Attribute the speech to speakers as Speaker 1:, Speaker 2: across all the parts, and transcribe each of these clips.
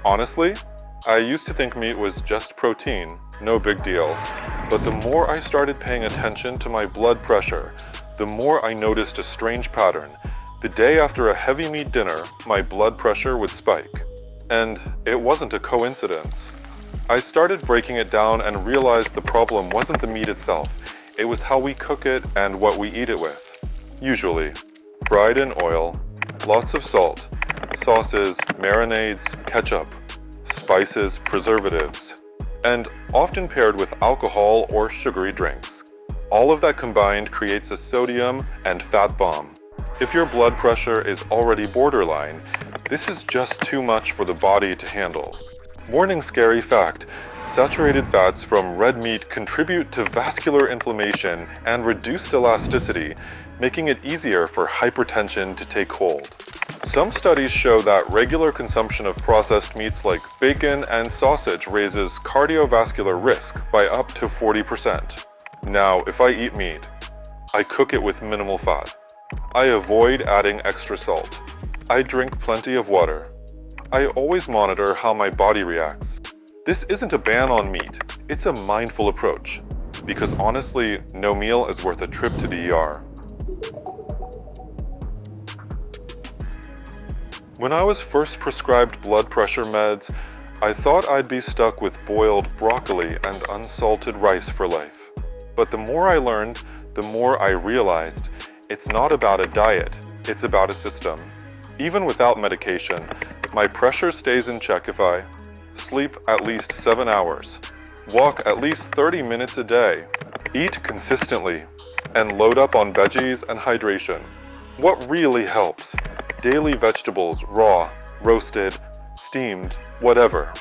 Speaker 1: Honestly, I used to think meat was just protein, no big deal. But the more I started paying attention to my blood pressure, the more I noticed a strange pattern. The day after a heavy meat dinner, my blood pressure would spike. And it wasn't a coincidence. I started breaking it down and realized the problem wasn't the meat itself. It was how we cook it and what we eat it with. Usually, fried in oil, lots of salt, sauces, marinades, ketchup, spices, preservatives, and often paired with alcohol or sugary drinks. All of that combined creates a sodium and fat bomb. If your blood pressure is already borderline, this is just too much for the body to handle. Warning scary fact, saturated fats from red meat contribute to vascular inflammation and reduced elasticity, making it easier for hypertension to take hold. Some studies show that regular consumption of processed meats like bacon and sausage raises cardiovascular risk by up to 40%. Now, if I eat meat, I cook it with minimal fat. I avoid adding extra salt. I drink plenty of water. I always monitor how my body reacts. This isn't a ban on meat, it's a mindful approach. Because honestly, no meal is worth a trip to the ER. When I was first prescribed blood pressure meds, I thought I'd be stuck with boiled broccoli and unsalted rice for life. But the more I learned, the more I realized it's not about a diet, it's about a system. Even without medication, my pressure stays in check if I sleep at least 7 hours, walk at least 30 minutes a day, eat consistently, and load up on veggies and hydration. What really helps? Daily vegetables, raw, roasted, steamed, whatever.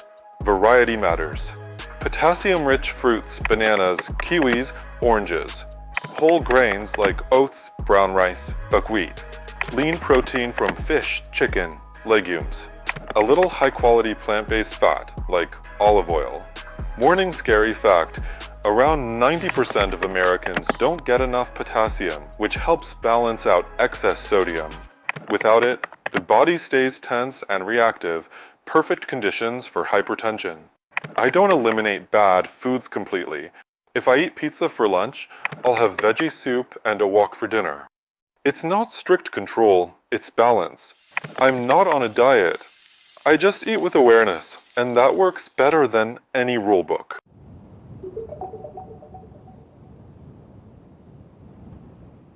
Speaker 1: Variety matters. Potassium-rich fruits, bananas, kiwis, oranges. Whole grains like oats, brown rice, buckwheat. Lean protein from fish, chicken, legumes. A little high-quality plant-based fat like olive oil. Warning scary fact, around 90% of Americans don't get enough potassium, which helps balance out excess sodium. Without it, the body stays tense and reactive, perfect conditions for hypertension. I don't eliminate bad foods completely. If I eat pizza for lunch, I'll have veggie soup and a wok for dinner. It's not strict control, it's balance. I'm not on a diet. I just eat with awareness, and that works better than any rulebook.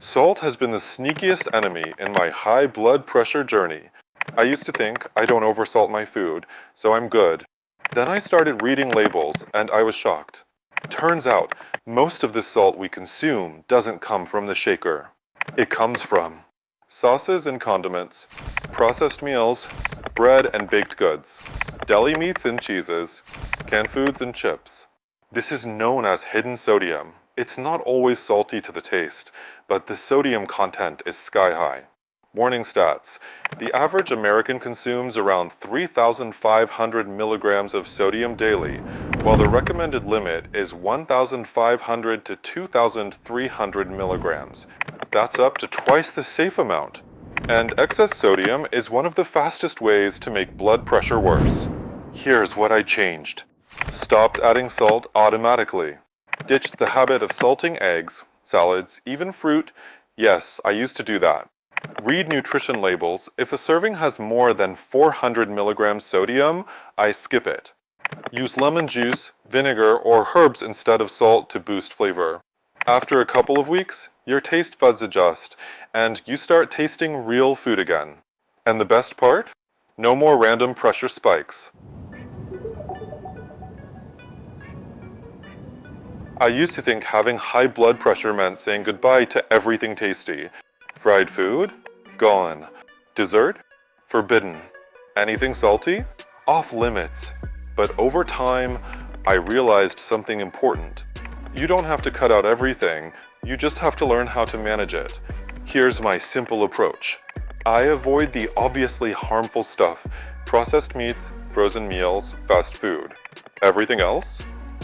Speaker 1: Salt has been the sneakiest enemy in my high blood pressure journey. I used to think I don't oversalt my food, so I'm good. Then I started reading labels, and I was shocked. Turns out, most of the salt we consume doesn't come from the shaker. It comes from sauces and condiments, processed meals, bread and baked goods, deli meats and cheeses, canned foods and chips. This is known as hidden sodium. It's not always salty to the taste, but the sodium content is sky high. Warning stats. The average American consumes around 3,500 milligrams of sodium daily, while the recommended limit is 1,500 to 2,300 milligrams. That's up to twice the safe amount. And excess sodium is one of the fastest ways to make blood pressure worse. Here's what I changed. Stopped adding salt automatically. Ditched the habit of salting eggs, salads, even fruit. Yes, I used to do that. Read nutrition labels. If a serving has more than 400 milligrams sodium, I skip it. Use lemon juice, vinegar, or herbs instead of salt to boost flavor. After a couple of weeks, your taste buds adjust, and you start tasting real food again. And the best part? No more random pressure spikes. I used to think having high blood pressure meant saying goodbye to everything tasty. Fried food? Gone. Dessert? Forbidden. Anything salty? Off limits. But over time, I realized something important. You don't have to cut out everything, you just have to learn how to manage it. Here's my simple approach. I avoid the obviously harmful stuff, processed meats, frozen meals, fast food. Everything else?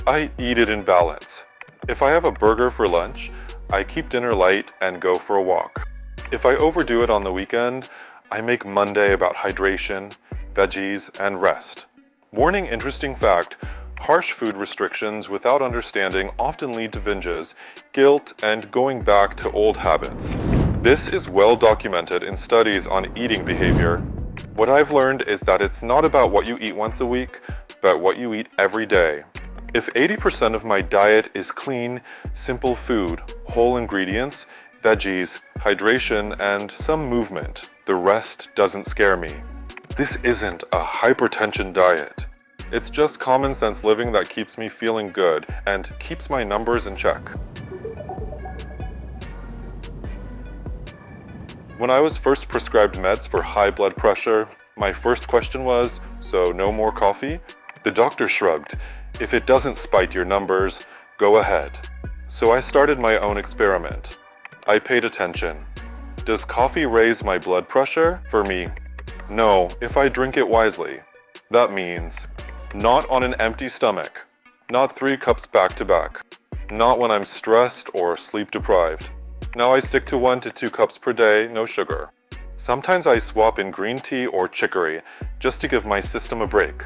Speaker 1: I eat it in balance. If I have a burger for lunch, I keep dinner light and go for a walk. If I overdo it on the weekend, I make Monday about hydration, veggies, and rest. Warning: interesting fact, harsh food restrictions without understanding often lead to binges, guilt, and going back to old habits. This is well documented in studies on eating behavior. What I've learned is that it's not about what you eat once a week, but what you eat every day. If 80% of my diet is clean, simple food, whole ingredients, veggies, hydration, and some movement, the rest doesn't scare me. This isn't a hypertension diet. It's just common sense living that keeps me feeling good and keeps my numbers in check. When I was first prescribed meds for high blood pressure, my first question was, so no more coffee? The doctor shrugged. If it doesn't spike your numbers, go ahead. So I started my own experiment. I paid attention. Does coffee raise my blood pressure? For me, no, if I drink it wisely. That means not on an empty stomach, not 3 cups back to back, not when I'm stressed or sleep deprived. Now I stick to 1 to 2 cups per day, no sugar. Sometimes I swap in green tea or chicory just to give my system a break.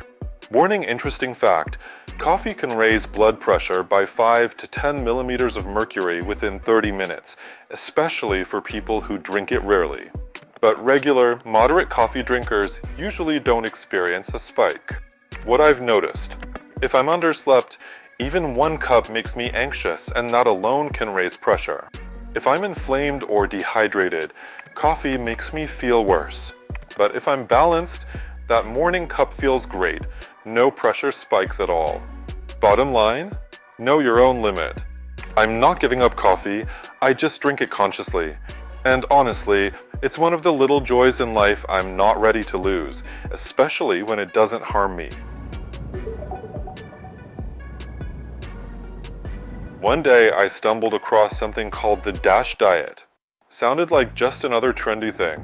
Speaker 1: Warning: interesting fact, coffee can raise blood pressure by 5 to 10 millimeters of mercury within 30 minutes, especially for people who drink it rarely. But regular, moderate coffee drinkers usually don't experience a spike. What I've noticed, if I'm underslept, even 1 cup makes me anxious, and that alone can raise pressure. If I'm inflamed or dehydrated, coffee makes me feel worse. But if I'm balanced, that morning cup feels great, no pressure spikes at all. Bottom line, know your own limit. I'm not giving up coffee, I just drink it consciously. And honestly, it's one of the little joys in life I'm not ready to lose, especially when it doesn't harm me. One day I stumbled across something called the DASH diet. Sounded like just another trendy thing.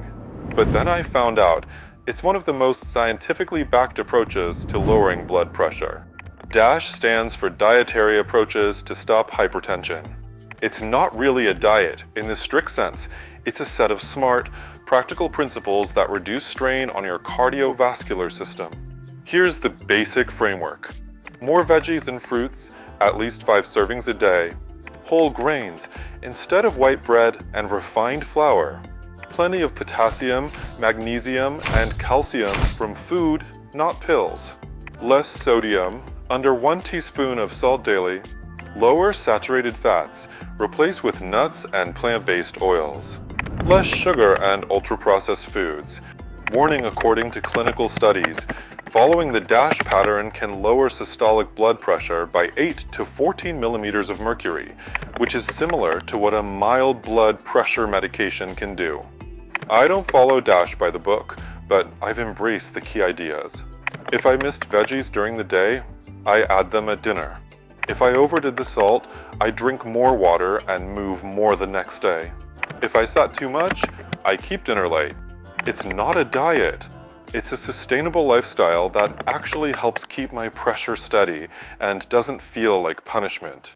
Speaker 1: But then I found out it's one of the most scientifically backed approaches to lowering blood pressure. DASH stands for Dietary Approaches to Stop Hypertension. It's not really a diet in the strict sense. It's a set of smart, practical principles that reduce strain on your cardiovascular system. Here's the basic framework. More veggies and fruits, at least 5 servings a day. Whole grains, instead of white bread and refined flour. Plenty of potassium, magnesium, and calcium from food, not pills. Less sodium, under 1 teaspoon of salt daily. Lower saturated fats, replace with nuts and plant-based oils. Less sugar and ultra-processed foods. Warning: according to clinical studies, following the DASH pattern can lower systolic blood pressure by 8 to 14 millimeters of mercury, which is similar to what a mild blood pressure medication can do. I don't follow DASH by the book, but I've embraced the key ideas. If I missed veggies during the day, I add them at dinner. If I overdid the salt, I drink more water and move more the next day. If I sat too much, I keep dinner late. It's not a diet. It's a sustainable lifestyle that actually helps keep my pressure steady and doesn't feel like punishment.